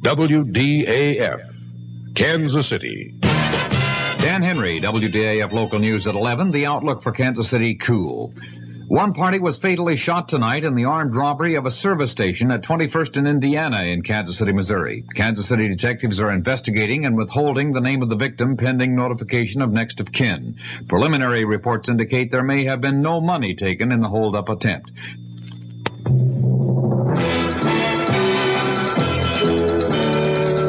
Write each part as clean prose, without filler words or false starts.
WDAF, Kansas City. Dan Henry, WDAF Local News at 11. The outlook for Kansas City, cool. One party was fatally shot tonight in the armed robbery of a service station at 21st and Indiana in Kansas City, Missouri. Kansas City detectives are investigating and withholding the name of the victim pending notification of next of kin. Preliminary reports indicate there may have been no money taken in the hold-up attempt.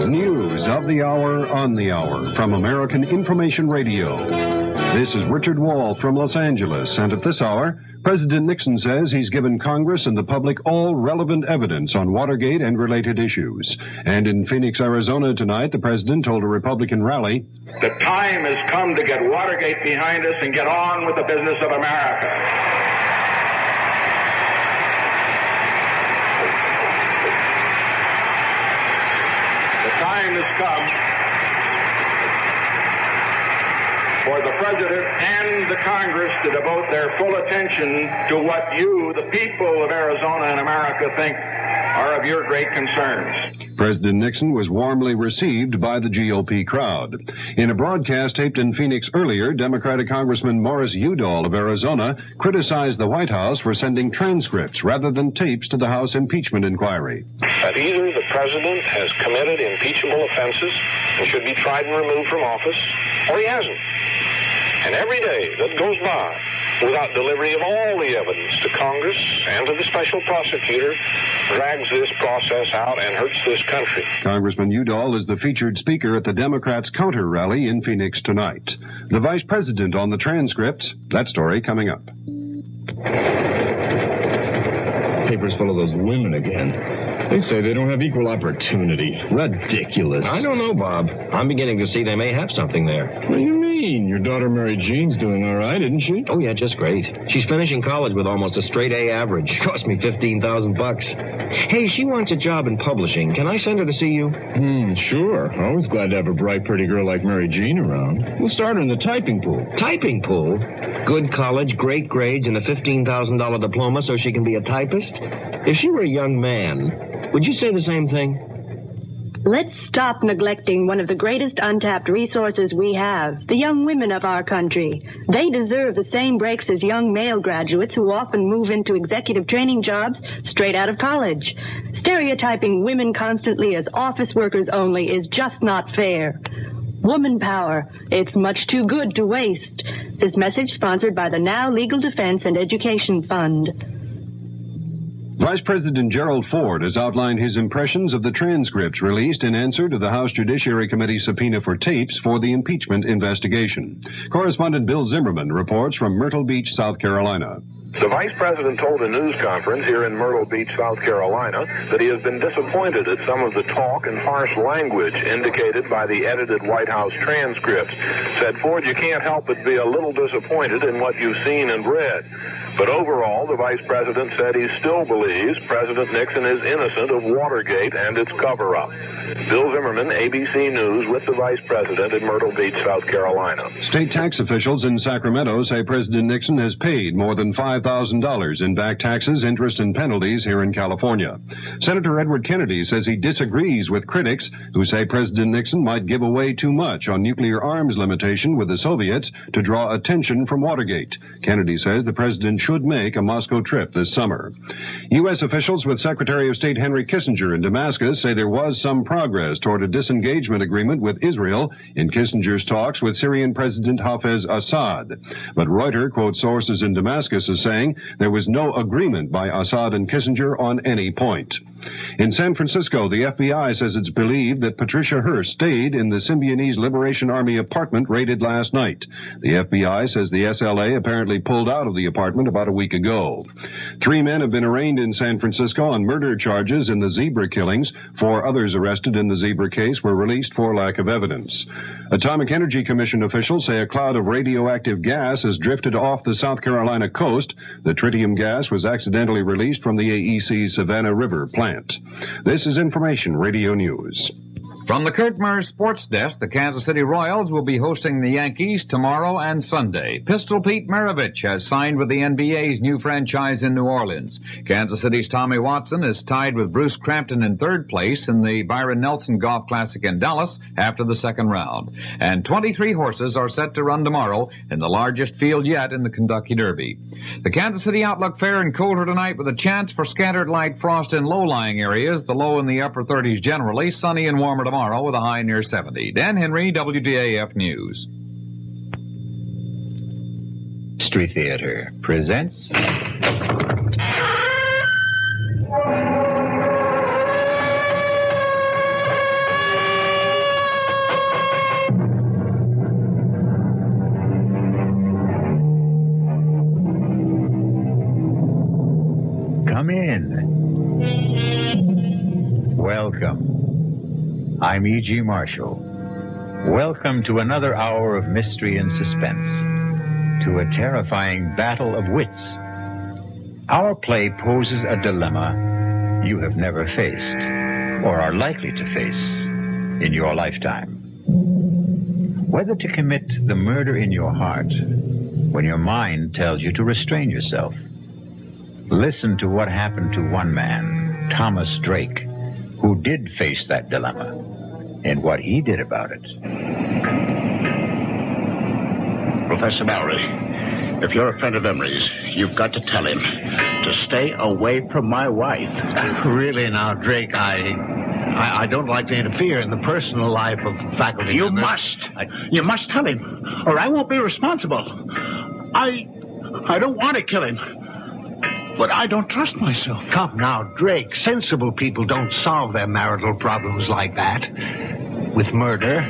News of the hour on the hour from American Information Radio. This is Richard Wall from Los Angeles, and at this hour, President Nixon says he's given Congress and the public all relevant evidence on Watergate and related issues. And in Phoenix, Arizona tonight, the president told a Republican rally, "The time has come to get Watergate behind us and get on with the business of America." The time has come for the President and the Congress to devote their full attention to what you, the people of Arizona and America, think are of your great concerns. President Nixon was warmly received by the GOP crowd. In a broadcast taped in Phoenix earlier, Democratic Congressman Morris Udall of Arizona criticized the White House for sending transcripts rather than tapes to the House impeachment inquiry. That either the President has committed impeachable offenses and should be tried and removed from office, or he hasn't. And every day that goes by without delivery of all the evidence to Congress and to the special prosecutor drags this process out and hurts this country. Congressman Udall is the featured speaker at the Democrats' counter rally in Phoenix tonight. The vice president on the transcripts, that story coming up. Paper's full of those women again. They say they don't have equal opportunity. Ridiculous. I don't know, Bob. I'm beginning to see they may have something there. What do you mean? Your daughter Mary Jean's doing all right, isn't she? Oh, yeah, just great. She's finishing college with almost a straight A average. Cost me $15,000. Hey, she wants a job in publishing. Can I send her to see you? Sure. Always glad to have a bright, pretty girl like Mary Jean around. We'll start her in the typing pool. Typing pool? Good college, great grades, and a $15,000 diploma so she can be a typist? If she were a young man, would you say the same thing? Let's stop neglecting one of the greatest untapped resources we have, the young women of our country. They deserve the same breaks as young male graduates who often move into executive training jobs straight out of college. Stereotyping women constantly as office workers only is just not fair. Woman power, it's much too good to waste. This message sponsored by the Now Legal Defense and Education Fund. Vice President Gerald Ford has outlined his impressions of the transcripts released in answer to the House Judiciary Committee subpoena for tapes for the impeachment investigation. Correspondent Bill Zimmerman reports from Myrtle Beach, South Carolina. The Vice President told a news conference here in Myrtle Beach, South Carolina, that he has been disappointed at some of the talk and harsh language indicated by the edited White House transcripts. Said Ford, you can't help but be a little disappointed in what you've seen and read. But overall, the Vice President said he still believes President Nixon is innocent of Watergate and its cover-up. Bill Zimmerman, ABC News, with the Vice President in Myrtle Beach, South Carolina. State tax officials in Sacramento say President Nixon has paid more than $5,000 in back taxes, interest, and penalties here in California. Senator Edward Kennedy says he disagrees with critics who say President Nixon might give away too much on nuclear arms limitation with the Soviets to draw attention from Watergate. Kennedy says the president should make a Moscow trip this summer. U.S. officials with Secretary of State Henry Kissinger in Damascus say there was some progress toward a disengagement agreement with Israel in Kissinger's talks with Syrian President Hafez Assad. But Reuters quotes sources in Damascus as saying there was no agreement by Assad and Kissinger on any point. In San Francisco, the FBI says it's believed that Patricia Hearst stayed in the Symbionese Liberation Army apartment raided last night. The FBI says the SLA apparently pulled out of the apartment about a week ago. 3 men have been arraigned in San Francisco on murder charges in the zebra killings. 4 others arrested in the zebra case were released for lack of evidence. Atomic Energy Commission officials say a cloud of radioactive gas has drifted off the South Carolina coast. The tritium gas was accidentally released from the AEC Savannah River plant. This is Information Radio News. From the Kurt Murr Sports Desk, the Kansas City Royals will be hosting the Yankees tomorrow and Sunday. Pistol Pete Maravich has signed with the NBA's new franchise in New Orleans. Kansas City's Tommy Watson is tied with Bruce Crampton in third place in the Byron Nelson Golf Classic in Dallas after the second round. And 23 horses are set to run tomorrow in the largest field yet in the Kentucky Derby. The Kansas City outlook fair and colder tonight with a chance for scattered light frost in low-lying areas, the low in the upper 30s generally, sunny and warmer tomorrow with a high near 70. Dan Henry, WDAF News. Mystery Theater presents... Come in. Welcome. I'm E.G. Marshall. Welcome to another hour of mystery and suspense, to a terrifying battle of wits. Our play poses a dilemma you have never faced, or are likely to face in your lifetime. Whether to commit the murder in your heart when your mind tells you to restrain yourself. Listen to what happened to one man, Thomas Drake, who did face that dilemma, and what he did about it. Professor Mallory, if you're a friend of Emery's, you've got to tell him to stay away from my wife. Really now, Drake, I don't like to interfere in the personal life of faculty. You must. You must tell him, or I won't be responsible. I don't want to kill him, but I don't trust myself. Come now, Drake. Sensible people don't solve their marital problems like that. With murder.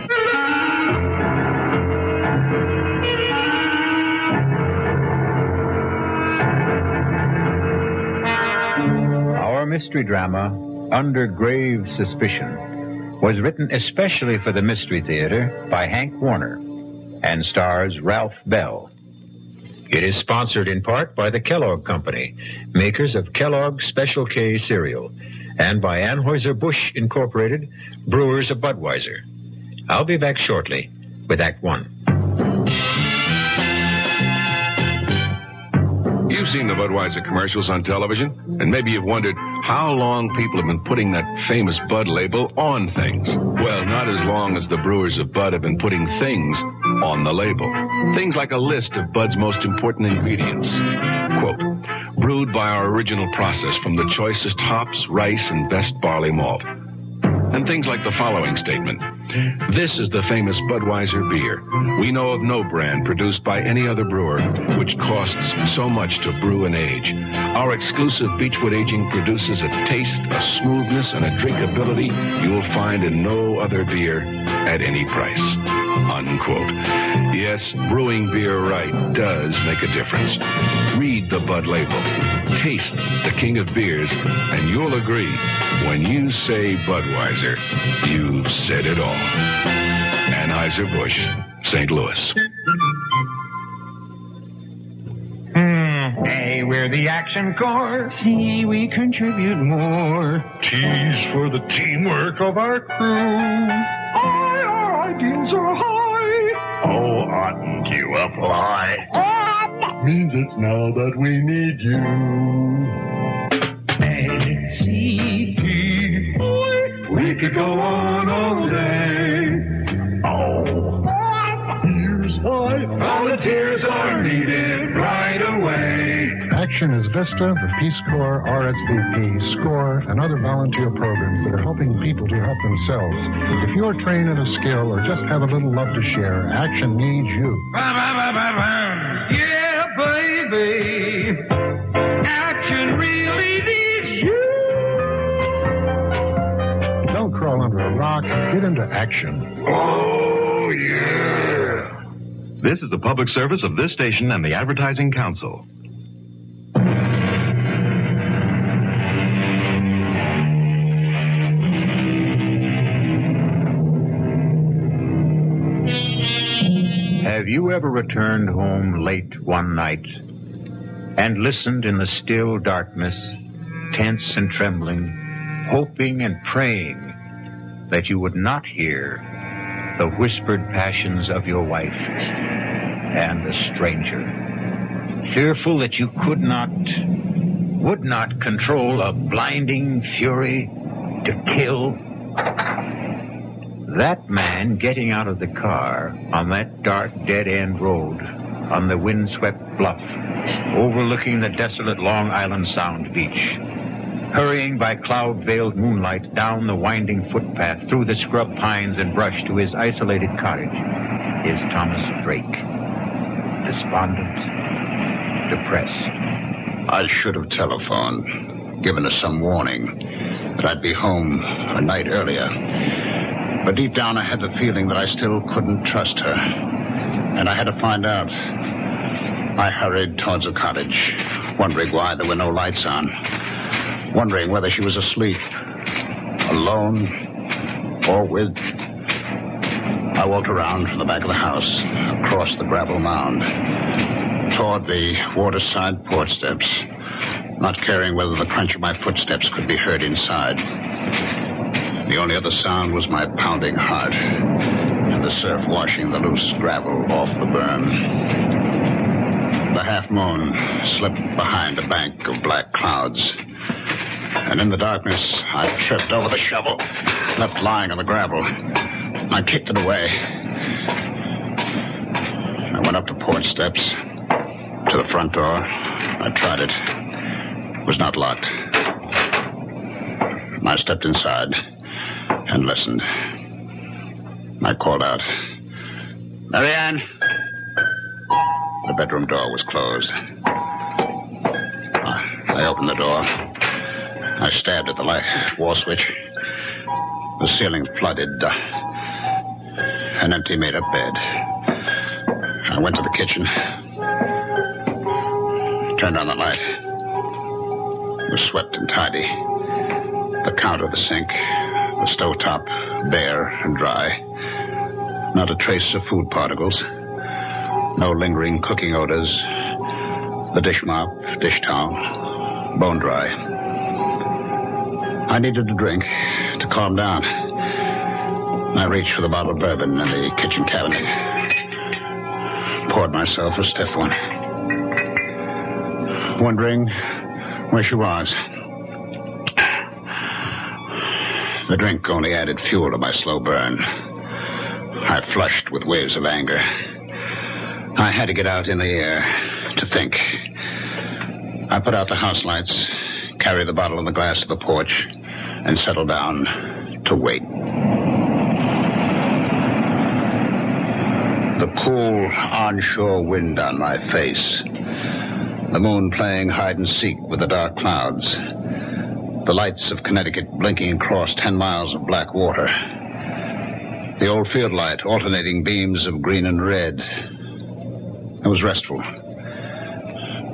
Our mystery drama, Under Grave Suspicion, was written especially for the Mystery Theater by Hank Warner and stars Ralph Bell. It is sponsored in part by the Kellogg Company, makers of Kellogg's Special K cereal, and by Anheuser-Busch Incorporated, brewers of Budweiser. I'll be back shortly with Act One. You've seen the Budweiser commercials on television, and maybe you've wondered how long people have been putting that famous Bud label on things. Well, not as long as the brewers of Bud have been putting things on the label. Things like a list of Bud's most important ingredients. Quote, brewed by our original process from the choicest hops, rice, and best barley malt. And things like the following statement. This is the famous Budweiser beer. We know of no brand produced by any other brewer which costs so much to brew and age. Our exclusive Beechwood aging produces a taste, a smoothness, and a drinkability you will find in no other beer at any price. Unquote. Yes, brewing beer right does make a difference. Read the Bud label. Taste the king of beers, and you'll agree, when you say Budweiser, you've said it all. Anheuser-Busch, St. Louis. A, we're the Action Corps. C, we contribute more. T's for the teamwork of our crew. I, our ideals are high. O, oughtn't you apply? Means it's now that we need you. A, C, D, we could go on all day. Oh, here's why volunteers are needed right away. Action is VISTA, the Peace Corps, RSVP, SCORE, and other volunteer programs that are helping people to help themselves. If you're trained in a skill or just have a little love to share, Action needs you. yeah, baby. Action really needs you. Don't crawl under a rock. Get into action. Oh, yeah. This is the public service of this station and the Advertising Council. Have you ever returned home late one night and listened in the still darkness, tense and trembling, hoping and praying that you would not hear the whispered passions of your wife and a stranger. Fearful that you would not control a blinding fury to kill. That man getting out of the car on that dark dead-end road on the windswept bluff overlooking the desolate Long Island Sound beach, hurrying by cloud-veiled moonlight down the winding footpath through the scrub pines and brush to his isolated cottage, is Thomas Drake. Despondent, depressed. I should have telephoned, given us some warning that I'd be home a night earlier. But deep down I had the feeling that I still couldn't trust her. And I had to find out. I hurried towards the cottage, wondering why there were no lights on. Wondering whether she was asleep, alone, or with... I walked around from the back of the house, across the gravel mound, toward the waterside porch steps, not caring whether the crunch of my footsteps could be heard inside. The only other sound was my pounding heart and the surf washing the loose gravel off the berm. The half-moon slipped behind a bank of black clouds, and in the darkness, I tripped over the shovel, left lying on the gravel. I kicked it away. I went up the porch steps to the front door. I tried it. It was not locked. I stepped inside and listened. I called out, "Marianne!" The bedroom door was closed. I opened the door. I stabbed at the light wall switch. The ceiling flooded. An empty made-up bed. I went to the kitchen. Turned on the light. It was swept and tidy. The counter, the sink, the stovetop, bare and dry. Not a trace of food particles. No lingering cooking odors. The dish mop, dish towel, bone dry. I needed a drink to calm down. I reached for the bottle of bourbon in the kitchen cabinet. Poured myself a stiff one. Wondering where she was. The drink only added fuel to my slow burn. I flushed with waves of anger. I had to get out in the air to think. I put out the house lights, carried the bottle and the glass to the porch, and settled down to wait. The cool onshore wind on my face. The moon playing hide-and-seek with the dark clouds. The lights of Connecticut blinking across 10 miles of black water. The old field light alternating beams of green and red. It was restful.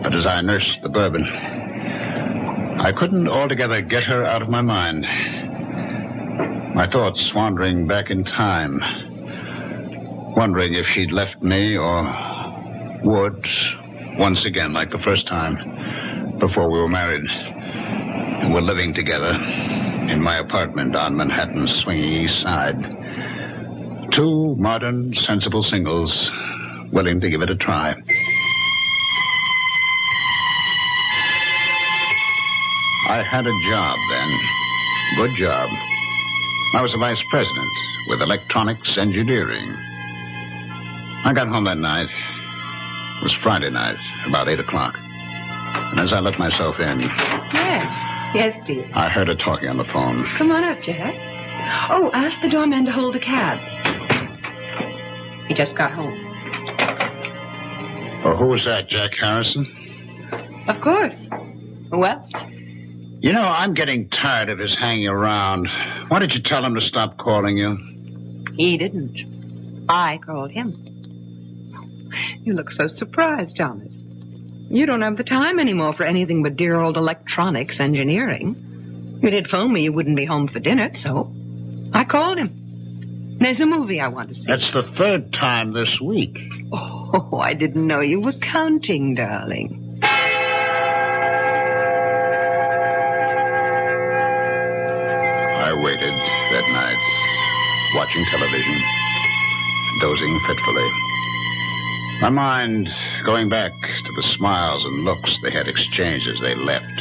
But as I nursed the bourbon, I couldn't altogether get her out of my mind. My thoughts wandering back in time, wondering if she'd left me or would, once again like the first time, before we were married and were living together in my apartment on Manhattan's swinging east side. Two modern, sensible singles willing to give it a try. I had a job then. Good job. I was a vice president with electronics engineering. I got home that night. It was Friday night, about 8 o'clock. And as I let myself in... Yes, dear. I heard her talking on the phone. Come on up, Jack. Oh, ask the doorman to hold a cab. He just got home. Oh, who was that, Jack Harrison? Of course. Who else? You know, I'm getting tired of his hanging around. Why did you tell him to stop calling you? He didn't. I called him. You look so surprised, Thomas. You don't have the time anymore for anything but dear old electronics engineering. You did phone me you wouldn't be home for dinner, so I called him. There's a movie I want to see. That's the third time this week. Oh, I didn't know you were counting, darling. I waited that night watching television, dozing fitfully. My mind going back to the smiles and looks they had exchanged as they left.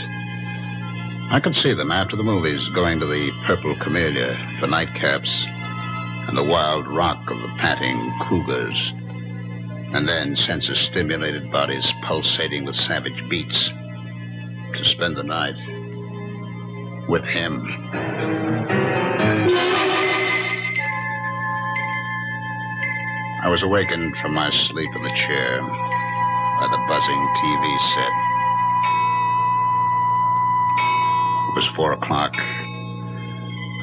I could see them after the movies going to the Purple Camellia for nightcaps and the wild rock of the panting cougars. And then senses-stimulated bodies pulsating with savage beats to spend the night with him. I was awakened from my sleep in the chair by the buzzing TV set. It was 4 o'clock.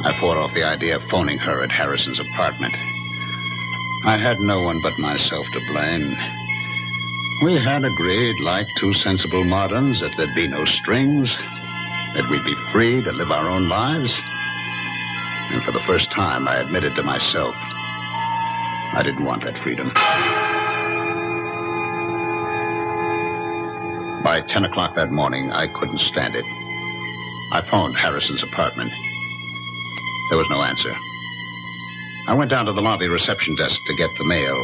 I fought off the idea of phoning her at Harrison's apartment. I had no one but myself to blame. We had agreed, like two sensible moderns, that there'd be no strings, that we'd be free to live our own lives. And for the first time, I admitted to myself I didn't want that freedom. By 10 o'clock that morning, I couldn't stand it. I phoned Harrison's apartment. There was no answer. I went down to the lobby reception desk to get the mail.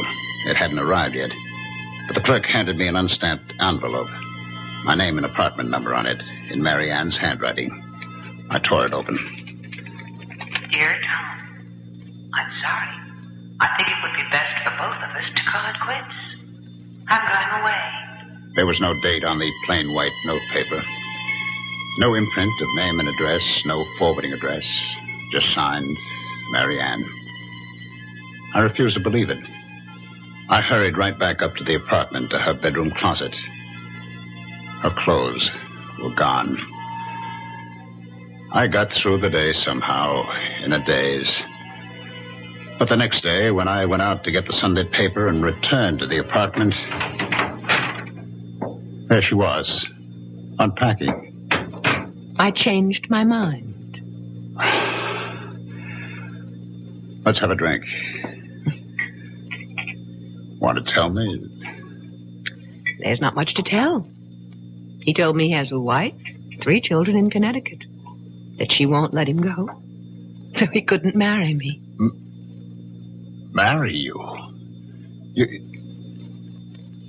It hadn't arrived yet. But the clerk handed me an unstamped envelope. My name and apartment number on it, in Mary Ann's handwriting. I tore it open. Dear Tom, I'm sorry. I think it would be best for both of us to call it quits. I'm going away. There was no date on the plain white notepaper. No imprint of name and address, no forwarding address. Just signed, Mary Ann. I refused to believe it. I hurried right back up to the apartment, to her bedroom closet. Her clothes were gone. I got through the day somehow, in a daze. But the next day, when I went out to get the Sunday paper and returned to the apartment, there she was, unpacking. I changed my mind. Let's have a drink. Want to tell me? There's not much to tell. He told me he has a wife, 3 children in Connecticut, that she won't let him go, so he couldn't marry me. Marry you?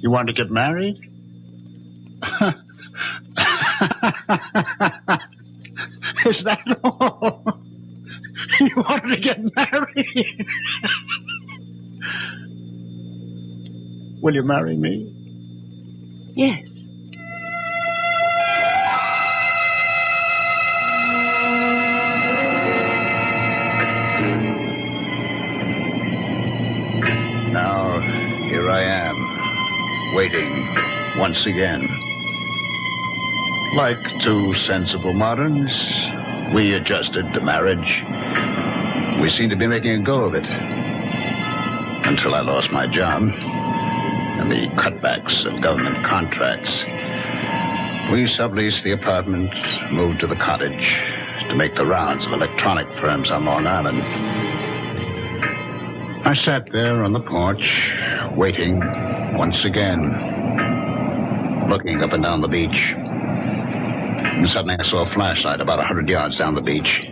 You want to get married? Is that all? You wanted to get married? Will you marry me? Yes. Now, here I am, waiting once again. Like two sensible moderns, we adjusted to marriage. We seemed to be making a go of it. Until I lost my job and the cutbacks of government contracts. We subleased the apartment, moved to the cottage to make the rounds of electronic firms on Long Island. I sat there on the porch, waiting once again, looking up and down the beach. And suddenly I saw a flashlight about 100 yards down the beach.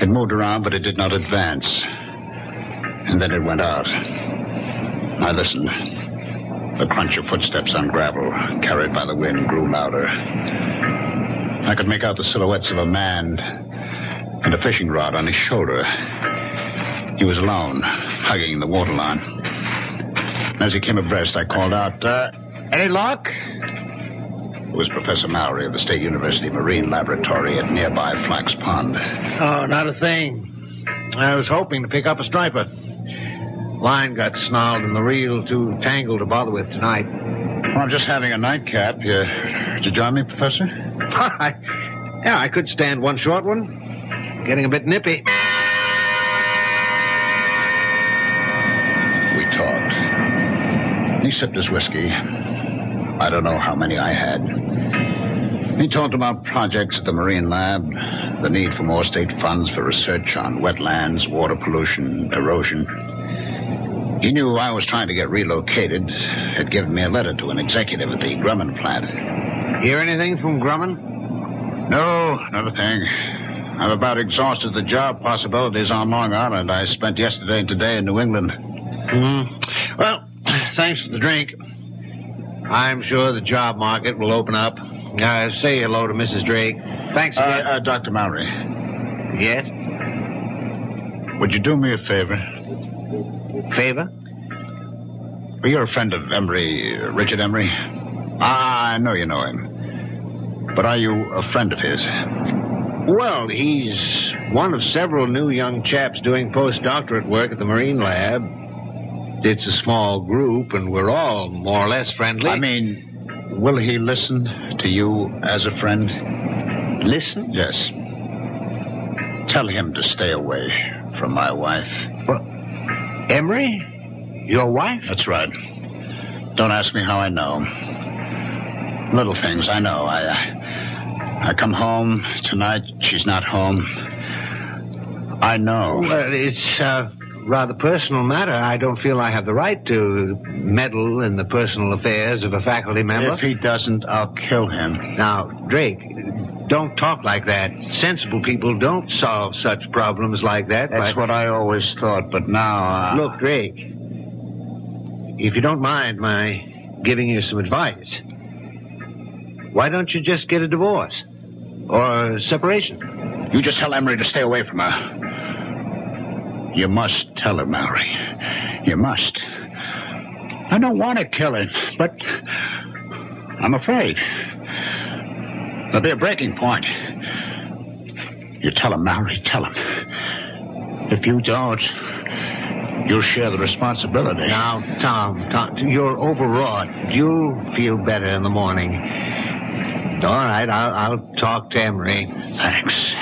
It moved around, but it did not advance. And then it went out. I listened. The crunch of footsteps on gravel, carried by the wind, grew louder. I could make out the silhouettes of a man and a fishing rod on his shoulder. He was alone, hugging the waterline. As he came abreast, I called out, any luck? It was Professor Mallory of the State University Marine Laboratory at nearby Flax Pond. Oh, not a thing. I was hoping to pick up a striper. Line got snarled and the reel too tangled to bother with tonight. Well, I'm just having a nightcap. Would you join me, Professor? Yeah, I could stand one short one. Getting a bit nippy. We talked. He sipped his whiskey. I don't know how many I had. He talked about projects at the Marine Lab, the need for more state funds for research on wetlands, water pollution, erosion. He knew I was trying to get relocated, had given me a letter to an executive at the Grumman plant. Hear anything from Grumman? No, not a thing. I've about exhausted the job possibilities on Long Island. I spent yesterday and today in New England. Well, thanks for the drink. I'm sure the job market will open up. Say hello to Mrs. Drake. Thanks again. Dr. Mallory. Yes? Would you do me a favor? Favor? Well, you're a friend of Emery, Richard Emery. I know you know him. But are you a friend of his? Well, he's one of several new young chaps doing postdoctorate work at the Marine Lab. It's a small group, and we're all more or less friendly. I mean, will he listen to you as a friend? Listen? Yes. Tell him to stay away from my wife. Well, Emery? Your wife? That's right. Don't ask me how I know. Little things, I know. I come home tonight. She's not home. I know. Well, it's a rather personal matter. I don't feel I have the right to meddle in the personal affairs of a faculty member. If he doesn't, I'll kill him. Now, Drake, don't talk like that. Sensible people don't solve such problems like that. That's what I always thought, but now... Look, Drake, if you don't mind my giving you some advice, why don't you just get a divorce? Or a separation? You just tell Emery to stay away from her. You must tell her, Mallory. You must. I don't want to kill her, but I'm afraid. There'll be a breaking point. You tell him, Mallory, tell him. If you don't, you'll share the responsibility. Now, Tom, you're overwrought. You'll feel better in the morning. All right, I'll talk to Emery. Thanks.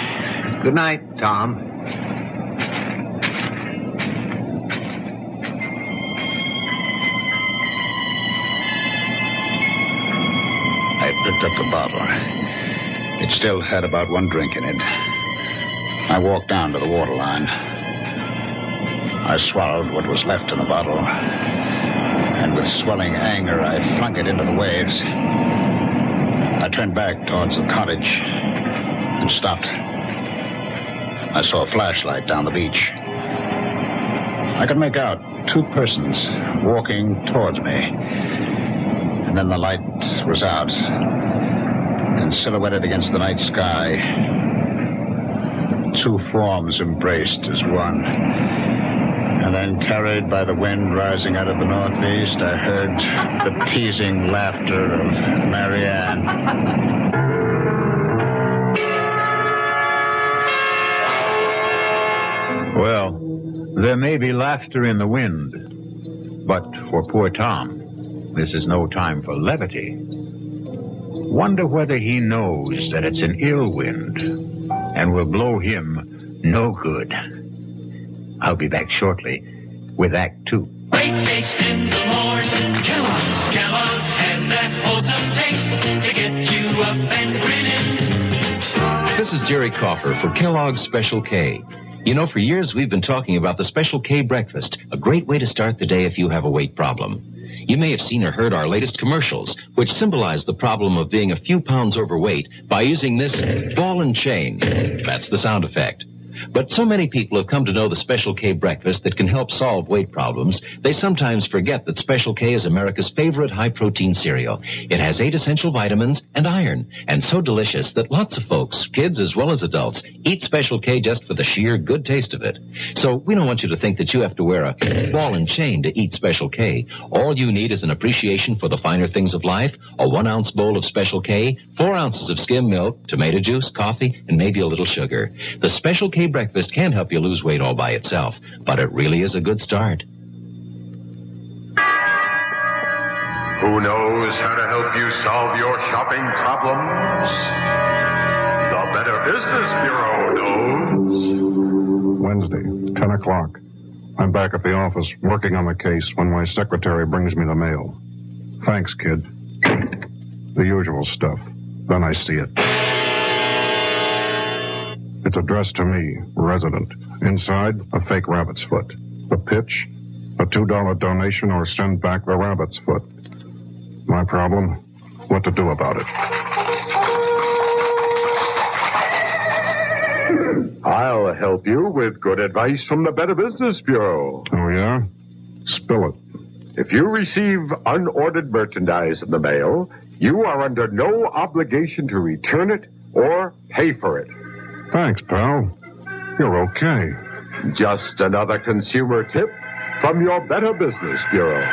Good night, Tom. I picked up the bottle. It still had about one drink in it. I walked down to the waterline. I swallowed what was left in the bottle. And with swelling anger, I flung it into the waves. I turned back towards the cottage and stopped. I saw a flashlight down the beach. I could make out two persons walking towards me. And then the light was out, and silhouetted against the night sky, two forms embraced as one. And then, carried by the wind rising out of the northeast, I heard the teasing laughter of Marianne. Well, there may be laughter in the wind, but for poor Tom, this is no time for levity. Wonder whether he knows that it's an ill wind and will blow him no good. I'll be back shortly with Act 2. Great taste in the morning. Kellogg's. Kellogg's has that wholesome taste to get you up and grinning. This is Jerry Coffer for Kellogg's Special K. You know, for years we've been talking about the Special K breakfast, a great way to start the day if you have a weight problem. You may have seen or heard our latest commercials, which symbolize the problem of being a few pounds overweight by using this ball and chain. That's the sound effect. But so many people have come to know the Special K breakfast that can help solve weight problems, they sometimes forget that Special K is America's favorite high-protein cereal. It has 8 essential vitamins and iron, and so delicious that lots of folks, kids as well as adults, eat Special K just for the sheer good taste of it. So we don't want you to think that you have to wear a ball and chain to eat Special K. All you need is an appreciation for the finer things of life, a 1-ounce bowl of Special K, 4 ounces of skim milk, tomato juice, coffee, and maybe a little sugar. The Special K breakfast can help you lose weight all by itself, but it really is a good start. Who knows how to help you solve your shopping problems? The Better Business Bureau knows. Wednesday, 10 o'clock. I'm back at the office working on the case when my secretary brings me the mail. Thanks, kid. The usual stuff. Then I see it. It's addressed to me, resident. Inside, a fake rabbit's foot. The pitch, a $2 donation or send back the rabbit's foot. My problem? What to do about it. I'll help you with good advice from the Better Business Bureau. Oh, yeah? Spill it. If you receive unordered merchandise in the mail, you are under no obligation to return it or pay for it. Thanks, pal. You're okay. Just another consumer tip from your Better Business Bureau.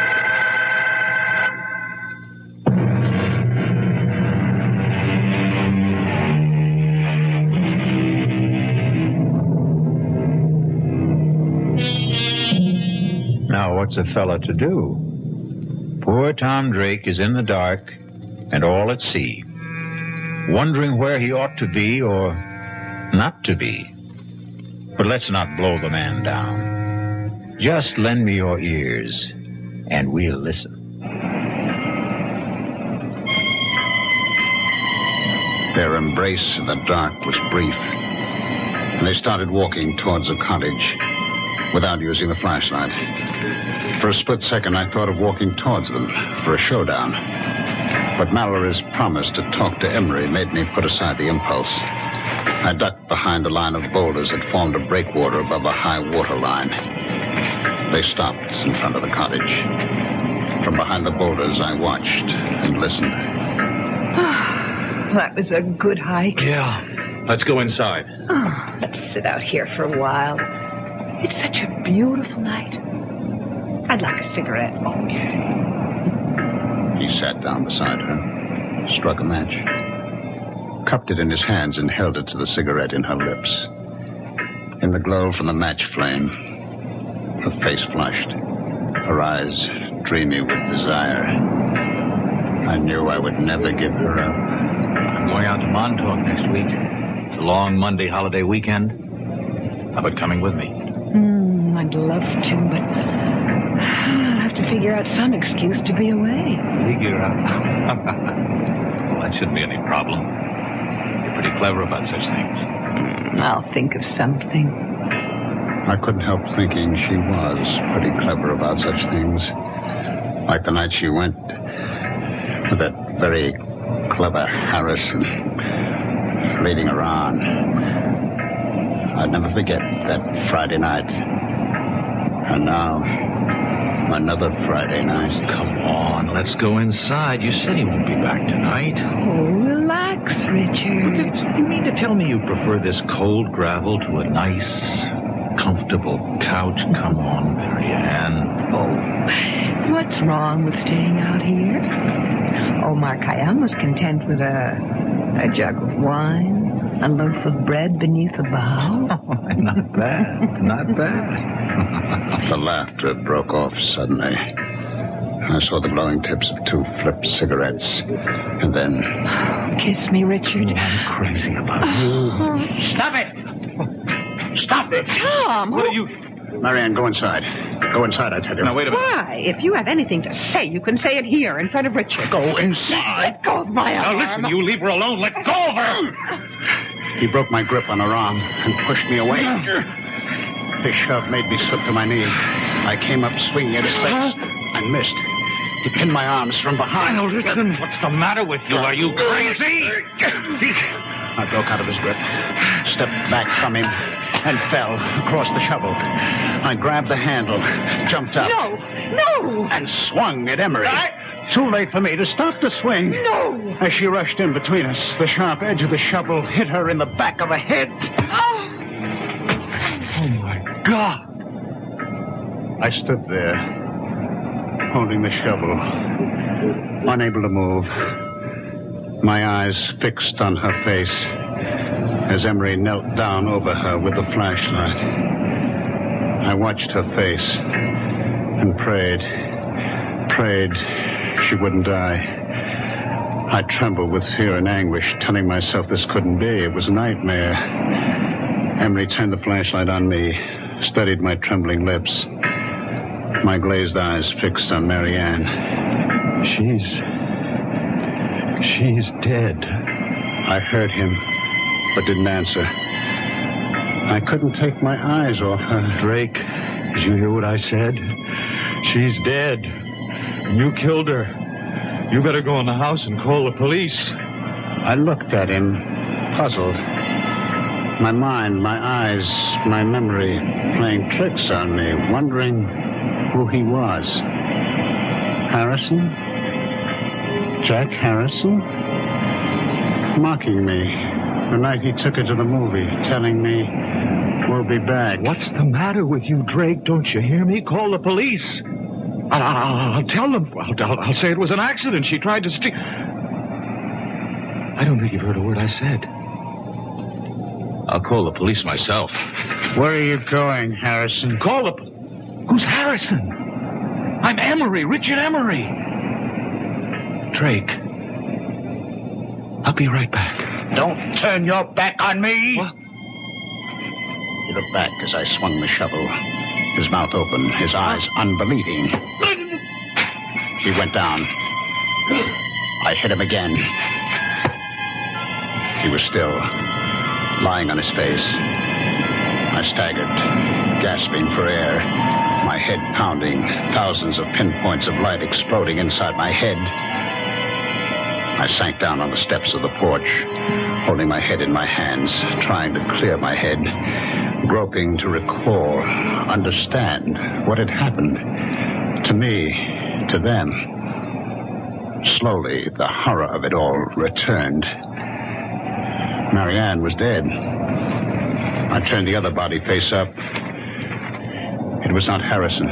Now, what's a fella to do? Poor Tom Drake is in the dark and all at sea, wondering where he ought to be or not to be. But let's not blow the man down. Just lend me your ears, and we'll listen. Their embrace in the dark was brief, and they started walking towards the cottage without using the flashlight. For a split second, I thought of walking towards them for a showdown. But Mallory's promise to talk to Emery made me put aside the impulse. I ducked behind a line of boulders that formed a breakwater above a high water line. They stopped in front of the cottage. From behind the boulders, I watched and listened. That was a good hike. Yeah. Let's go inside. Oh, let's sit out here for a while. It's such a beautiful night. I'd like a cigarette. Okay. He sat down beside her, struck a match, cupped it in his hands and held it to the cigarette in her lips. In the glow from the match flame, her face flushed, her eyes dreamy with desire. I knew I would never give her up. I'm going out to Montauk next week. It's a long Monday holiday weekend. How about coming with me? I'd love to, but I'll have to figure out some excuse to be away. Figure out? Well, that shouldn't be any problem. You're pretty clever about such things. I'll think of something. I couldn't help thinking she was pretty clever about such things. Like the night she went with that very clever Harrison leading her on. I'd never forget that Friday night. And now, another Friday night. Come on, let's go inside. You said he won't be back tonight. Oh, relax, Richard. You mean to tell me you prefer this cold gravel to a nice, comfortable couch? Come on, Marianne. Oh, what's wrong with staying out here? Omar Khayyam was content with a jug of wine, a loaf of bread beneath a bough. Not bad, not bad. The laughter broke off suddenly. I saw the glowing tips of two flipped cigarettes, and then... Kiss me, Richard. I'm crazy about you. Stop it! Stop it! Tom! What are you... Marianne, go inside. Go inside, I tell you. Now, wait a minute. Why? If you have anything to say, you can say it here in front of Richard. Go inside. Let go of my arm. Now, listen, you leave her alone. Let go of her. He broke my grip on her arm and pushed me away. His shove made me slip to my knee. I came up swinging at his face and missed. He pinned my arms from behind. Now, listen. What's the matter with you? Are you crazy? I broke out of his grip, stepped back from him, and fell across the shovel. I grabbed the handle, jumped up. No! And swung at Emery. Too late for me to stop the swing. No! As she rushed in between us, the sharp edge of the shovel hit her in the back of the head. Oh, my God. I stood there, holding the shovel, unable to move, my eyes fixed on her face as Emery knelt down over her with the flashlight. I watched her face and prayed she wouldn't die. I trembled with fear and anguish, telling myself this couldn't be. It was a nightmare. Emery turned the flashlight on me, studied my trembling lips, my glazed eyes fixed on Marianne. She's dead. I heard him, but didn't answer. I couldn't take my eyes off her. Drake, did you hear what I said? She's dead. You killed her. You better go in the house and call the police. I looked at him, puzzled. My mind, my eyes, my memory playing tricks on me, wondering who he was. Harrison? Jack Harrison? Mocking me the night he took her to the movie, telling me we'll be back. What's the matter with you, Drake? Don't you hear me? Call the police. I'll tell them. I'll say it was an accident. She tried to steal. I don't think you've heard a word I said. I'll call the police myself. Where are you going, Harrison? Call the... Who's Harrison? I'm Emery, Richard Emery. Drake. I'll be right back. Don't turn your back on me. What? He looked back as I swung the shovel, his mouth open, his eyes unbelieving. He went down. I hit him again. He was still, lying on his face. I staggered, gasping for air, my head pounding, thousands of pinpoints of light exploding inside my head. I sank down on the steps of the porch, holding my head in my hands, trying to clear my head, groping to recall, understand what had happened to me, to them. Slowly, the horror of it all returned. Marianne was dead. I turned the other body face up. It was not Harrison.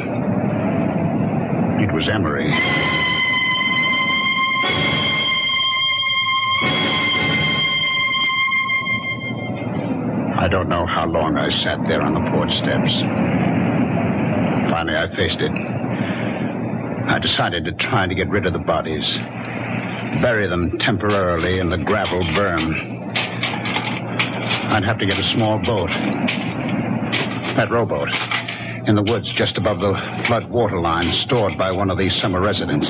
It was Emery. I don't know how long I sat there on the porch steps. Finally, I faced it. I decided to try to get rid of the bodies, bury them temporarily in the gravel berm. I'd have to get a small boat, that rowboat, in the woods just above the flood water line stored by one of these summer residents.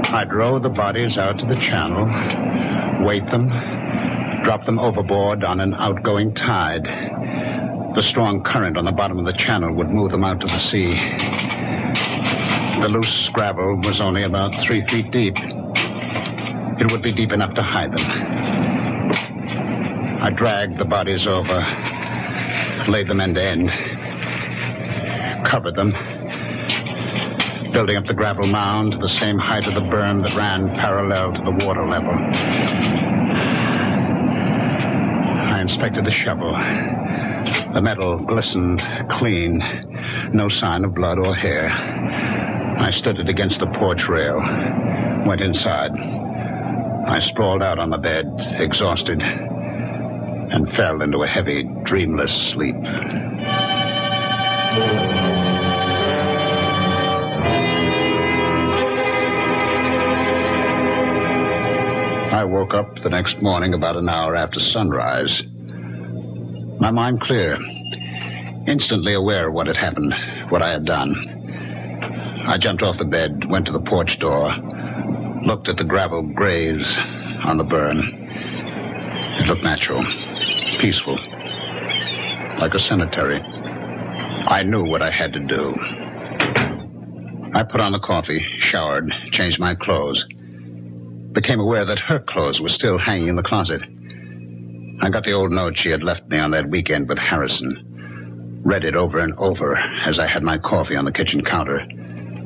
I'd row the bodies out to the channel, weight them, drop them overboard on an outgoing tide. The strong current on the bottom of the channel would move them out to the sea. The loose gravel was only about 3 feet deep. It would be deep enough to hide them. I dragged the bodies over, laid them end to end, covered them, building up the gravel mound to the same height of the berm that ran parallel to the water level. I inspected the shovel. The metal glistened clean, no sign of blood or hair. I stood it against the porch rail, went inside. I sprawled out on the bed, exhausted, and fell into a heavy, dreamless sleep. I woke up the next morning about an hour after sunrise. My mind clear, instantly aware of what had happened, what I had done. I jumped off the bed, went to the porch door, looked at the gravel graves on the burn. It looked natural, peaceful, like a cemetery. I knew what I had to do. I put on the coffee, showered, changed my clothes. Became aware that her clothes were still hanging in the closet. I got the old note she had left me on that weekend with Harrison. Read it over and over as I had my coffee on the kitchen counter.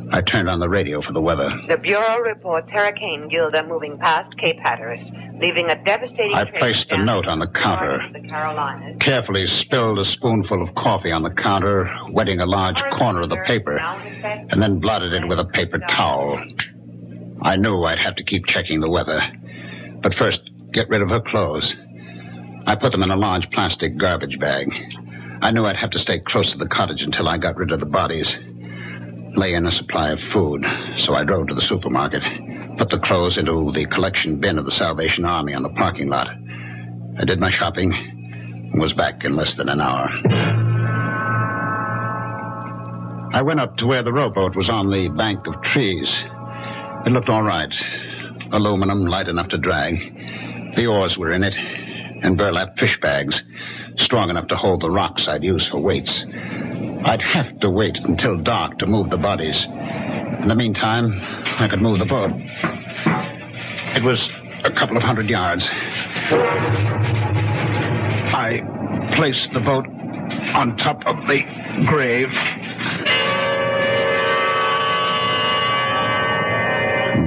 I turned on the radio for the weather. The Bureau reports Hurricane Gilda moving past Cape Hatteras, leaving a devastating I placed the note on the counter, the Carolinas. carefully spilled a spoonful of coffee on the counter, wetting a large corner of the paper, and then blotted it with a paper towel. I knew I'd have to keep checking the weather, but first, get rid of her clothes. I put them in a large plastic garbage bag. I knew I'd have to stay close to the cottage until I got rid of the bodies. Lay in a supply of food, so I drove to the supermarket, put the clothes into the collection bin of the Salvation Army on the parking lot. I did my shopping and was back in less than an hour. I went up to where the rowboat was on the bank of trees. It looked all right. Aluminum, light enough to drag. The oars were in it, and burlap fish bags, strong enough to hold the rocks I'd use for weights. I'd have to wait until dark to move the bodies. In the meantime, I could move the boat. It was a couple of 100 yards. I I placed the boat on top of the grave.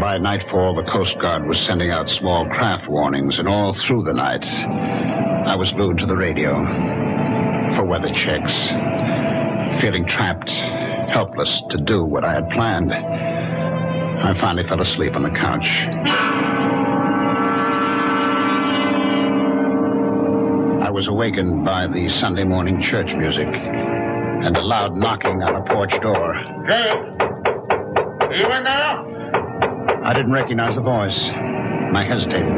By nightfall, the Coast Guard was sending out small craft warnings, and all through the night, I was glued to the radio for weather checks, feeling trapped, helpless to do what I had planned. I finally fell asleep on the couch. I was awakened by the Sunday morning church music and a loud knocking on a porch door. Hey! You in there? I didn't recognize the voice. I hesitated.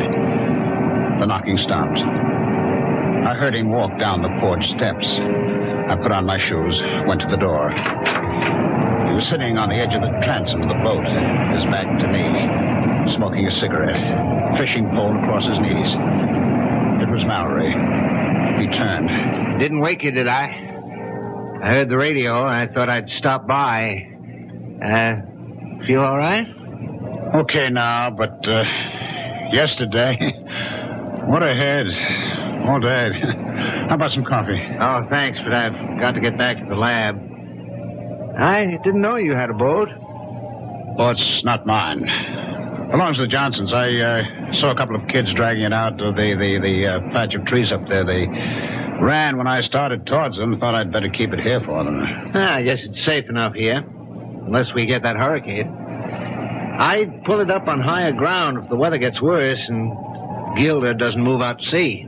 The knocking stopped. I heard him walk down the porch steps. I put on my shoes, went to the door. He was sitting on the edge of the transom of the boat, his back to me, smoking a cigarette, fishing pole across his knees. It was Mallory. He turned. Didn't wake you, did I? I heard the radio, and I thought I'd stop by. Feel all right? Okay now, but yesterday, what a head. All day. How about some coffee? Oh, thanks, but I've got to get back to the lab. I didn't know you had a boat. Oh, it's not mine. Belongs to the Johnsons. I saw a couple of kids dragging it out of the patch of trees up there. They ran when I started towards them. Thought I'd better keep it here for them. I guess it's safe enough here, unless we get that hurricane. I'd pull it up on higher ground if the weather gets worse and Gilder doesn't move out to sea.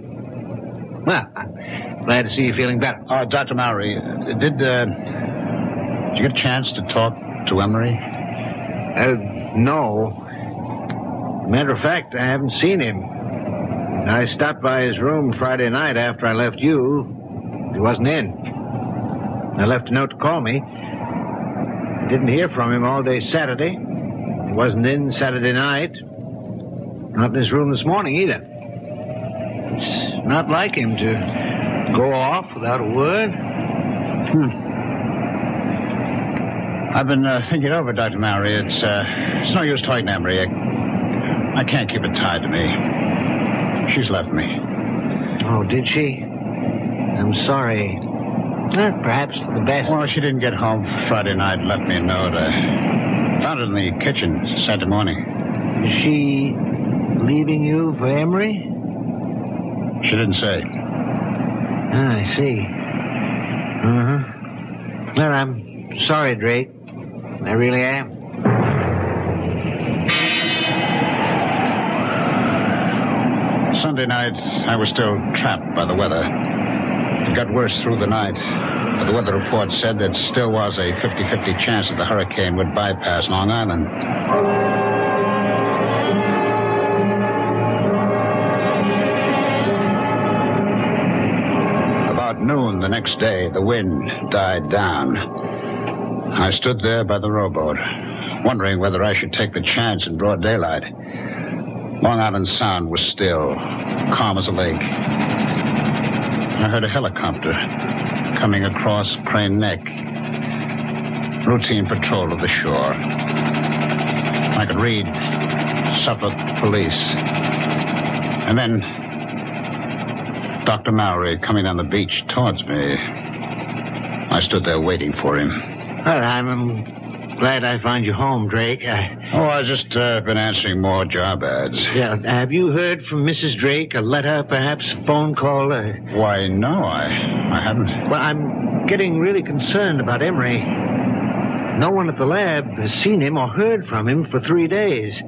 Well, I'm glad to see you feeling better. Dr. Mallory, did you get a chance to talk to Emery? No. Matter of fact, I haven't seen him. I stopped by his room Friday night after I left you. He wasn't in. I left a note to call me. I didn't hear from him all day Saturday. He wasn't in Saturday night. Not in his room this morning either. It's not like him to go off without a word. I've been thinking over, Dr. Mallory. It's no use talking to Emery. I can't keep it tied to me. She's left me. Oh, did she? I'm sorry. Perhaps for the best. Well, she didn't get home Friday night and left me a note. I found it in the kitchen Saturday morning. Is she leaving you for Emery? She didn't say. I see. Well, I'm sorry, Drake. I really am. Sunday night, I was still trapped by the weather. It got worse through the night. But the weather report said there still was a 50-50 chance that the hurricane would bypass Long Island. About noon the next day, the wind died down. I stood there by the rowboat, wondering whether I should take the chance in broad daylight. Long Island Sound was still, calm as a lake. I heard a helicopter coming across Crane Neck. Routine patrol of the shore. I could read Suffolk Police. And then Dr. Mallory coming down the beach towards me. I stood there waiting for him. Well, I'm glad I found you home, Drake. I've just been answering more job ads. Yeah, have you heard from Mrs. Drake? A letter, perhaps? A phone call? Why, no, I haven't. Well, I'm getting really concerned about Emery. No one at the lab has seen him or heard from him for 3 days.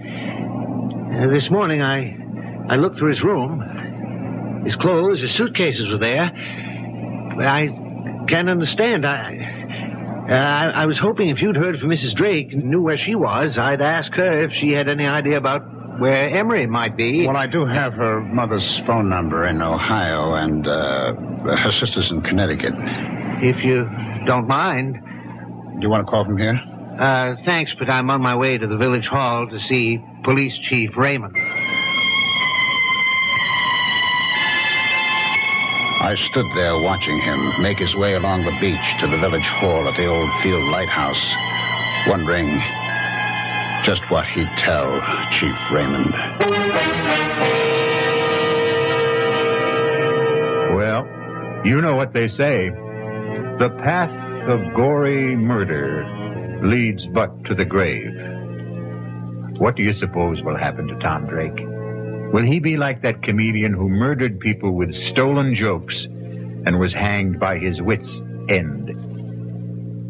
This morning, I looked through his room. His clothes, his suitcases were there. I can't understand. I was hoping if you'd heard from Mrs. Drake and knew where she was, I'd ask her if she had any idea about where Emery might be. Well, I do have her mother's phone number in Ohio and her sister's in Connecticut. If you don't mind. Do you want to call from here? Thanks, but I'm on my way to the village hall to see Police Chief Raymond. I stood there watching him make his way along the beach to the village hall at the old field lighthouse, wondering just what he'd tell Chief Raymond. Well, You know what they say. The path of gory murder leads but to the grave. What do you suppose will happen to Tom Drake? Will he be like that comedian who murdered people with stolen jokes and was hanged by his wits' end?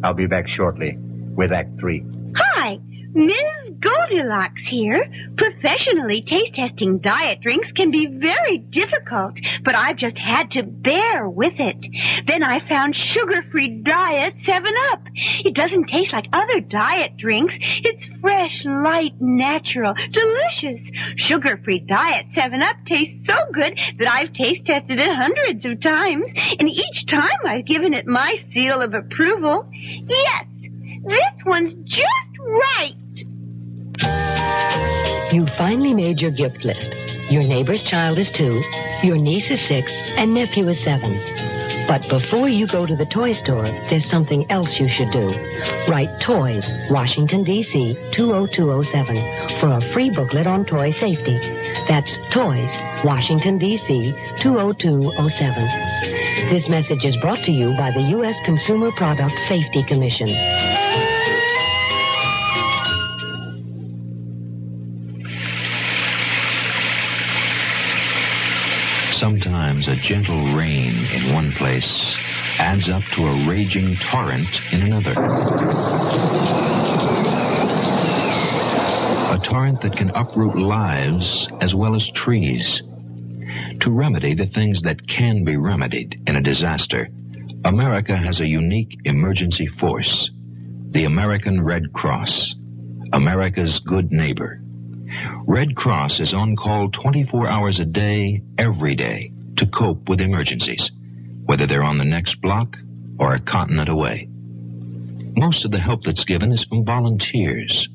I'll be back shortly with Act 3. Hi, Ms. Goldilocks here. Professionally taste-testing diet drinks can be very difficult, but I've just had to bear with it. Then I found sugar-free Diet 7-Up. It doesn't taste like other diet drinks. It's fresh, light, natural, delicious. Sugar-free Diet 7-Up tastes so good that I've taste-tested it hundreds of times, and each time I've given it my seal of approval. Yes, this one's just right. You finally made your gift list. Your neighbor's child is 2, your niece is 6, and nephew is 7. But before you go to the toy store, there's something else you should do. Write Toys, Washington, D.C., 20207 for a free booklet on toy safety. That's Toys, Washington, D.C., 20207. This message is brought to you by the U.S. Consumer Product Safety Commission. Sometimes a gentle rain in one place adds up to a raging torrent in another. A torrent that can uproot lives as well as trees. To remedy the things that can be remedied in a disaster, America has a unique emergency force, the American Red Cross, America's good neighbor. Red Cross is on call 24 hours a day, every day, to cope with emergencies, whether they're on the next block or a continent away. Most of the help that's given is from volunteers.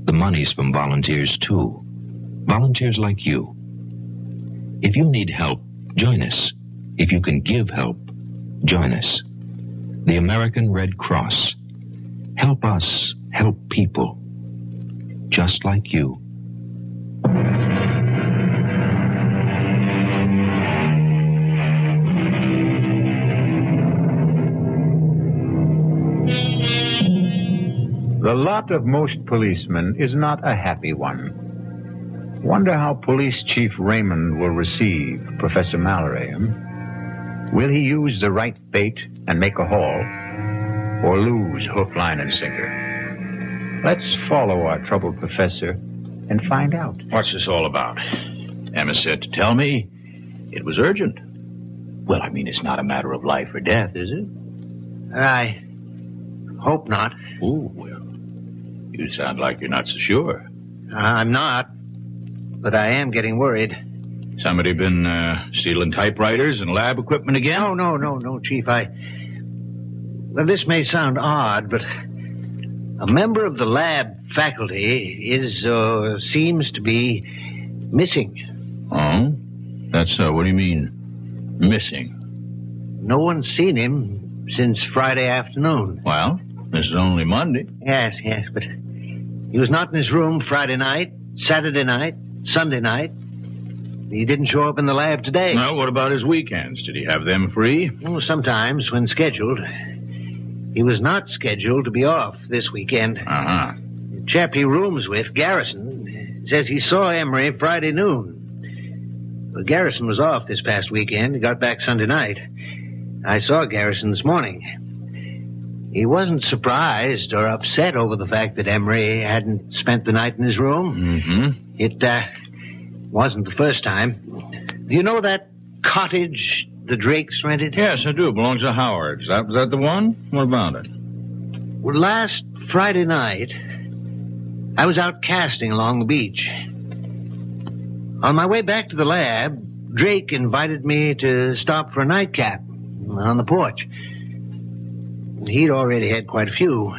The money's from volunteers, too. Volunteers like you. If you need help, join us. If you can give help, join us. The American Red Cross. Help us help people just like you. The lot of most policemen is not a happy one. Wonder how Police Chief Raymond will receive Professor Mallory. Will he use the right bait and make a haul, or lose hook, line, and sinker? Let's follow our troubled professor and find out. What's this all about? Emma said to tell me it was urgent. Well, I mean, it's not a matter of life or death, is it? I hope not. Oh, well, you sound like you're not so sure. I'm not, but I am getting worried. Somebody been stealing typewriters and lab equipment again? No, Chief. Well, this may sound odd, but a member of the lab faculty seems to be missing. Oh? That's, what do you mean, missing? No one's seen him since Friday afternoon. Well, this is only Monday. Yes, but he was not in his room Friday night, Saturday night, Sunday night. He didn't show up in the lab today. Well, what about his weekends? Did he have them free? Oh, sometimes, when scheduled. He was not scheduled to be off this weekend. Uh-huh. The chap he rooms with, Garrison, says he saw Emery Friday noon. Well, Garrison was off this past weekend. He got back Sunday night. I saw Garrison this morning. He wasn't surprised or upset over the fact that Emery hadn't spent the night in his room. Mm-hmm. It wasn't the first time. Do you know that cottage the Drakes rented? Yes, I do. It belongs to Howard. Is that the one? What about it? Well, last Friday night, I was out casting along the beach. On my way back to the lab, Drake invited me to stop for a nightcap on the porch. He'd already had quite a few.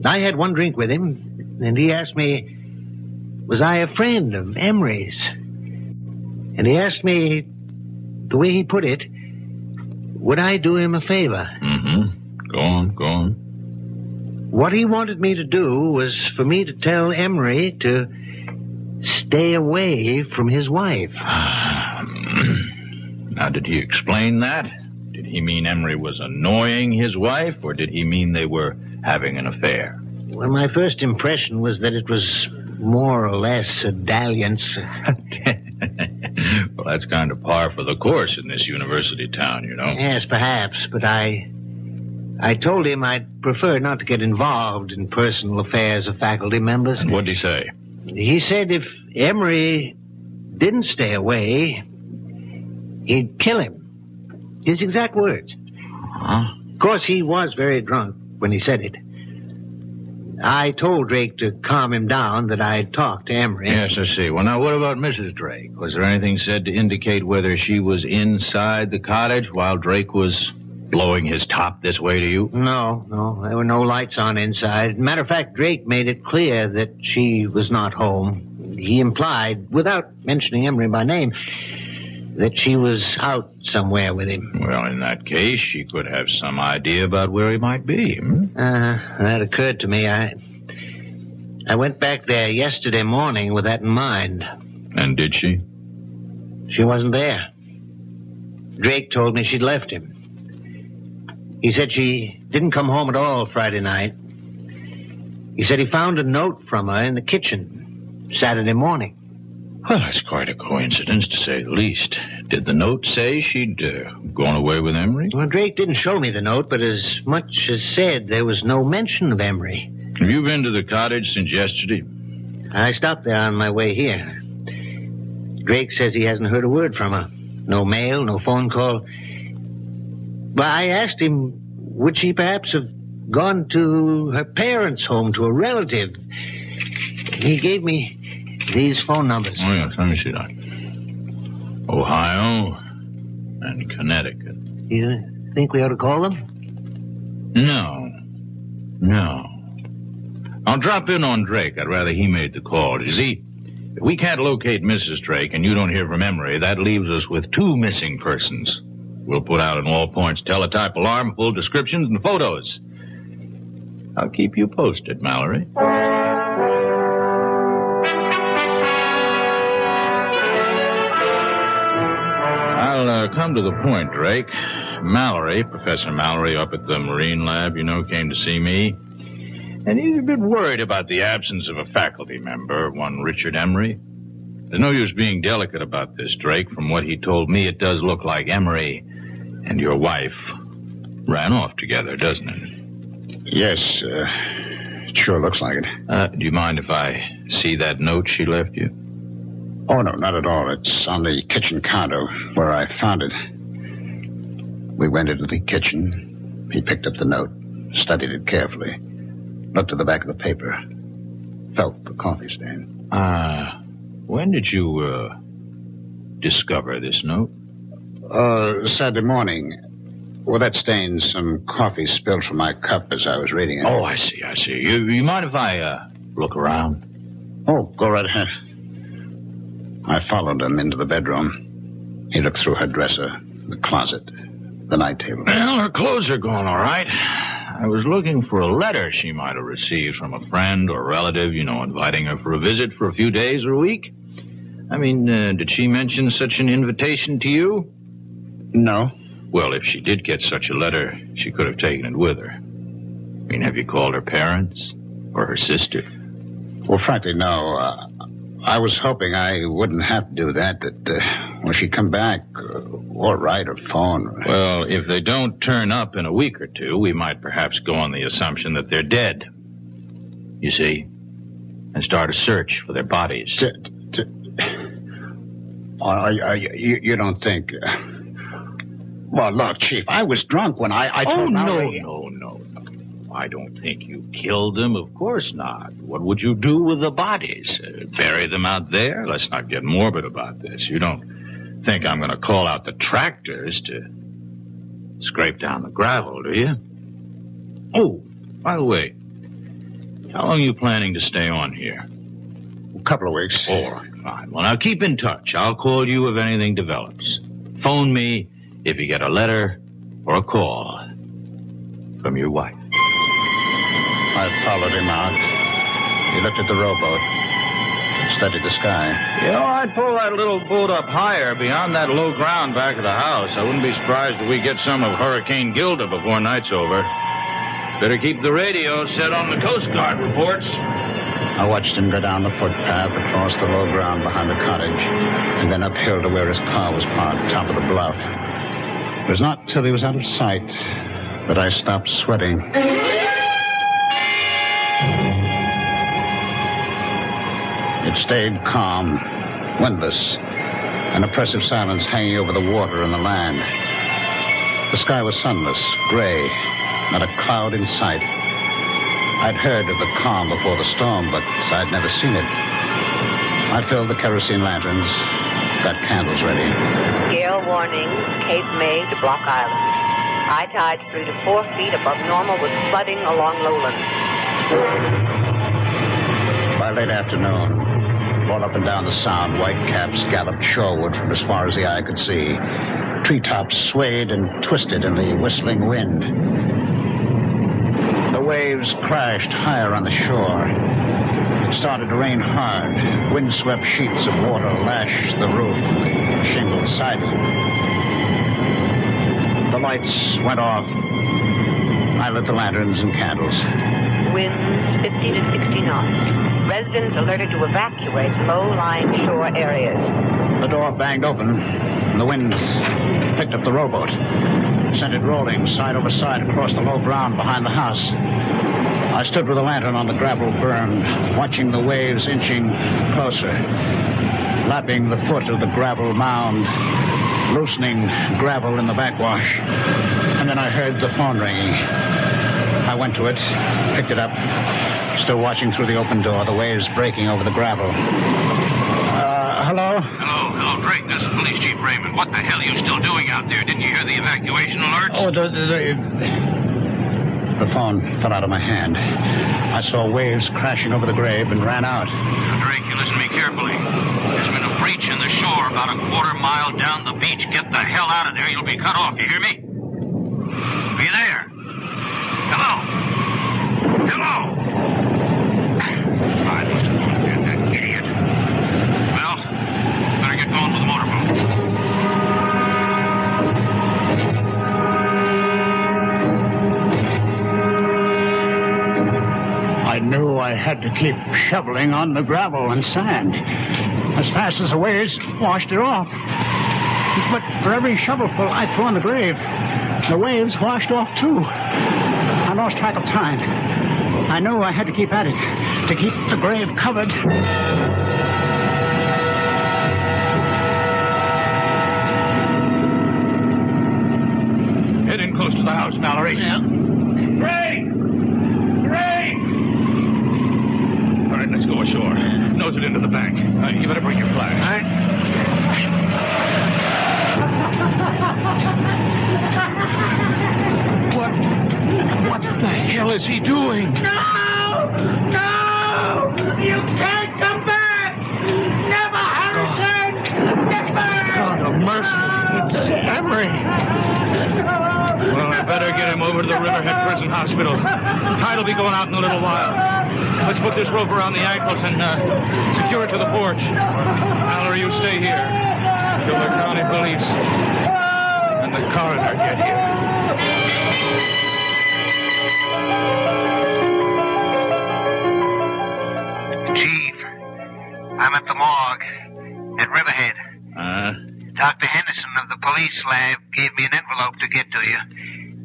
I had one drink with him, and he asked me, was I a friend of Emery's? And he asked me, the way he put it, would I do him a favor? Mm-hmm. Go on. What he wanted me to do was for me to tell Emery to stay away from his wife. Now, did he explain that? Did he mean Emery was annoying his wife, or did he mean they were having an affair? Well, my first impression was that it was more or less a dalliance. Well, that's kind of par for the course in this university town, you know. Yes, perhaps, but I told him I'd prefer not to get involved in personal affairs of faculty members. And what'd he say? He said if Emery didn't stay away, he'd kill him. His exact words. Huh? Of course, he was very drunk when he said it. I told Drake to calm him down, that I'd talked to Emery. Yes, I see. Well, now, what about Mrs. Drake? Was there anything said to indicate whether she was inside the cottage while Drake was blowing his top this way to you? No. There were no lights on inside. Matter of fact, Drake made it clear that she was not home. He implied, without mentioning Emery by name, that she was out somewhere with him. Well, in that case, she could have some idea about where he might be. That occurred to me. I went back there yesterday morning with that in mind. And did she? She wasn't there. Drake told me she'd left him. He said she didn't come home at all Friday night. He said he found a note from her in the kitchen Saturday morning. Well, that's quite a coincidence, to say the least. Did the note say she'd gone away with Emery? Well, Drake didn't show me the note, but as much as said there was no mention of Emery. Have you been to the cottage since yesterday? I stopped there on my way here. Drake says he hasn't heard a word from her. No mail, no phone call. But I asked him, would she perhaps have gone to her parents' home, to a relative? He gave me these phone numbers. Oh, yes, let me see that. Ohio and Connecticut. You think we ought to call them? No. I'll drop in on Drake. I'd rather he made the call. You see, if we can't locate Mrs. Drake and you don't hear from Emery, that leaves us with 2 missing persons. We'll put out an all-points teletype alarm, full descriptions and photos. I'll keep you posted, Mallory. I'll come to the point, Drake. Mallory, Professor Mallory up at the Marine Lab, came to see me. And he's a bit worried about the absence of a faculty member, one Richard Emery. There's no use being delicate about this, Drake. From what he told me, it does look like Emery and your wife ran off together, doesn't it? Yes, it sure looks like it. Do you mind if I see that note she left you? Oh, no, not at all. It's on the kitchen counter where I found it. We went into the kitchen. He picked up the note, studied it carefully, looked at the back of the paper, felt the coffee stain. When did you, discover this note? Saturday morning. Well, that stain's some coffee spilled from my cup as I was reading it. Oh, I see. You mind if I, look around? Oh, go right ahead. I followed him into the bedroom. He looked through her dresser, the closet, the night table. Well, her clothes are gone, all right. I was looking for a letter she might have received from a friend or relative, inviting her for a visit for a few days or a week. I mean, did she mention such an invitation to you? No. Well, if she did get such a letter, she could have taken it with her. I mean, have you called her parents or her sister? Well, frankly, no. I was hoping I wouldn't have to do that when she'd come back, or write or phone. Well, if they don't turn up in a week or two, we might perhaps go on the assumption that they're dead. You see? And start a search for their bodies. You don't think... Well, look, Chief, I was drunk when I told Mallory... No. I don't think you killed them. Of course not. What would you do with the bodies? Bury them out there? Let's not get morbid about this. You don't think I'm going to call out the tractors to scrape down the gravel, do you? Oh, by the way, how long are you planning to stay on here? A couple of weeks. All right, fine. Well, now keep in touch. I'll call you if anything develops. Phone me if you get a letter or a call from your wife. I followed him out. He looked at the rowboat, steadied the sky. You know, I'd pull that little boat up higher beyond that low ground back of the house. I wouldn't be surprised if we get some of Hurricane Gilda before night's over. Better keep the radio set on the Coast Guard reports. I watched him go down the footpath across the low ground behind the cottage and then uphill to where his car was parked, top of the bluff. It was not till he was out of sight that I stopped sweating. It stayed calm, windless, an oppressive silence hanging over the water and the land. The sky was sunless, gray, not a cloud in sight. I'd heard of the calm before the storm, but I'd never seen it. I filled the kerosene lanterns, got candles ready. Gale warning, Cape May to Block Island. High tides 3 to 4 feet above normal with flooding along lowlands. By late afternoon, all up and down the sound, whitecaps galloped shoreward from as far as the eye could see. Treetops swayed and twisted in the whistling wind. The waves crashed higher on the shore. It started to rain hard. Windswept sheets of water lashed the roof and the shingled siding. The lights went off. I lit the lanterns and candles. Winds 50 to 60 knots. Residents alerted to evacuate low-lying shore areas. The door banged open, and the wind picked up the rowboat, sent it rolling side over side across the low ground behind the house. I stood with a lantern on the gravel burn, watching the waves inching closer, lapping the foot of the gravel mound, loosening gravel in the backwash. And then I heard the phone ringing. I went to it, picked it up, still watching through the open door, the waves breaking over the gravel. Hello? Hello, Drake. This is Police Chief Raymond. What the hell are you still doing out there? Didn't you hear the evacuation alerts? Oh, the phone fell out of my hand. I saw waves crashing over the grave and ran out. Now, Drake, you listen to me carefully. There's been a breach in the shore about a quarter mile down the beach. Get the hell out of there. You'll be cut off. You hear me? Are you there? Hello? Hello? I must have forget that idiot. Well, better get going for the motorboat. I knew I had to keep shoveling on the gravel and sand as fast as the waves washed it off. But for every shovelful I threw on the grave, the waves washed off too. I lost track of time. I knew I had to keep at it to keep the grave covered. Head in close to the house, Mallory. Yeah. Ray! All right, let's go ashore. Nose it into the bank. You better bring your flash. All right. What the hell is he doing? No! You can't come back! Never, Harrison! Never! God of mercy. It's Emery. Well, I better get him over to the Riverhead Prison Hospital. Tide will be going out in a little while. Let's put this rope around the ankles and secure it to the porch. Mallory, you stay here till the county police and the coroner get here. Chief, I'm at the morgue at Riverhead. Dr. Henderson of the police lab gave me an envelope to get to you.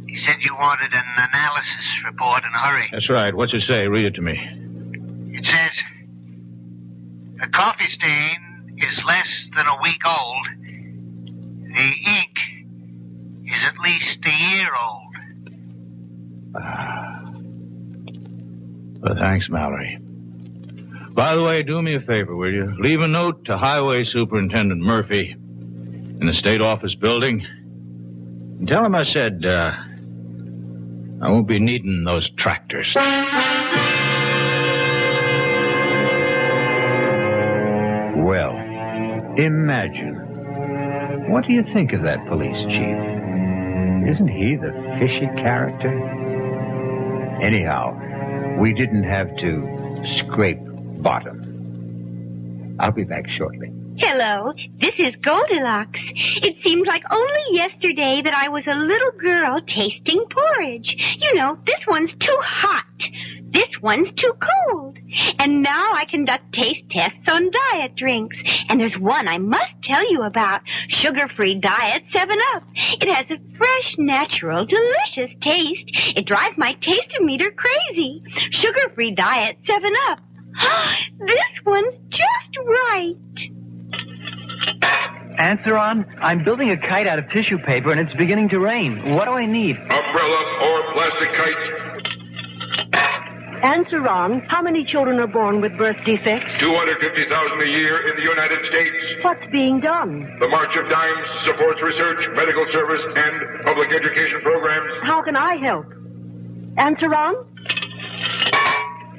He said you wanted an analysis report in a hurry. That's right. What's it say? Read it to me. It says, the coffee stain is less than a week old. The ink is at least a year old. Well, thanks, Mallory. By the way, do me a favor, will you? Leave a note to Highway Superintendent Murphy in the State Office building. And tell him I said, I won't be needing those tractors. Well, imagine. What do you think of that police chief? Isn't he the fishy character? Anyhow, we didn't have to scrape bottom. I'll be back shortly. Hello, this is Goldilocks. It seems like only yesterday that I was a little girl tasting porridge. You know, this one's too hot. This one's too cold. And now I conduct taste tests on diet drinks. And there's one I must tell you about. Sugar-free diet 7-Up. It has a fresh, natural, delicious taste. It drives my taste-o-meter crazy. Sugar-free diet 7-Up. This one's just right. Answer on. I'm building a kite out of tissue paper, and it's beginning to rain. What do I need? Umbrella or plastic kite. Answer on. How many children are born with birth defects? 250,000 a year in the United States. What's being done? The March of Dimes supports research, medical service, and public education programs. How can I help? Answer on.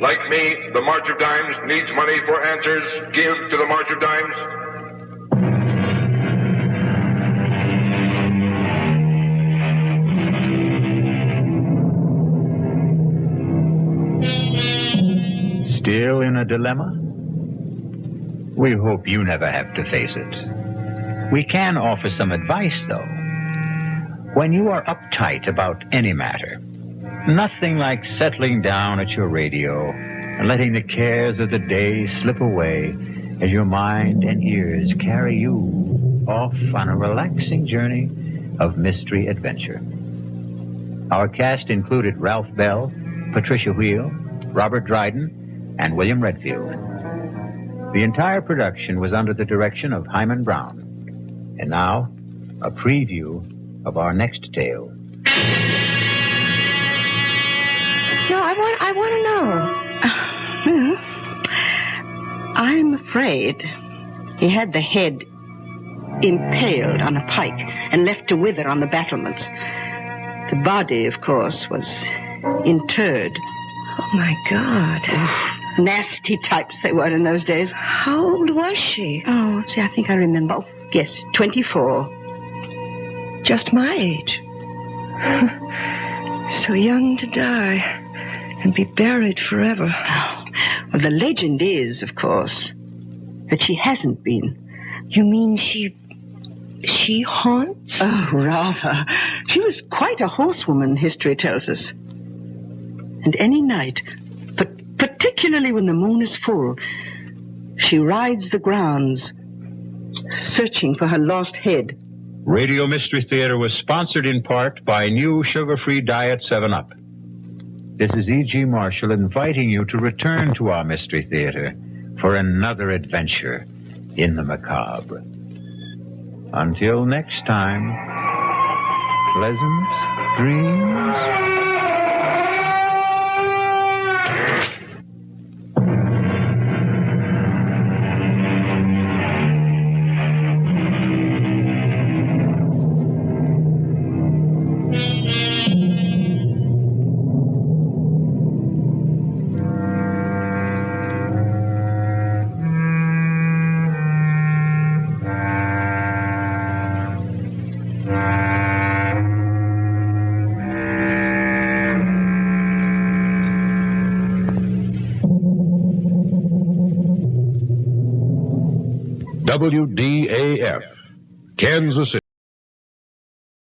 Like me, the March of Dimes needs money for answers. Give to the March of Dimes. Still in a dilemma? We hope you never have to face it. We can offer some advice, though. When you are uptight about any matter, nothing like settling down at your radio and letting the cares of the day slip away as your mind and ears carry you off on a relaxing journey of mystery adventure. Our cast included Ralph Bell, Patricia Wheel, Robert Dryden, and William Redfield. The entire production was under the direction of Himan Brown. And now, a preview of our next tale. No, I want to know. I'm afraid he had the head impaled on a pike and left to wither on the battlements. The body, of course, was interred. Oh, my God. Nasty types they were in those days. How old was she? Oh, see, I think I remember. Oh, yes, 24. Just my age. So young to die and be buried forever. Oh, well, the legend is, of course, that she hasn't been. You mean she haunts? Oh, rather. She was quite a horsewoman, history tells us. And any night, but particularly when the moon is full, she rides the grounds, searching for her lost head. Radio Mystery Theater was sponsored in part by new sugar-free diet 7-Up. This is E.G. Marshall inviting you to return to our Mystery Theater for another adventure in the macabre. Until next time, pleasant dreams. WDAF, Kansas City.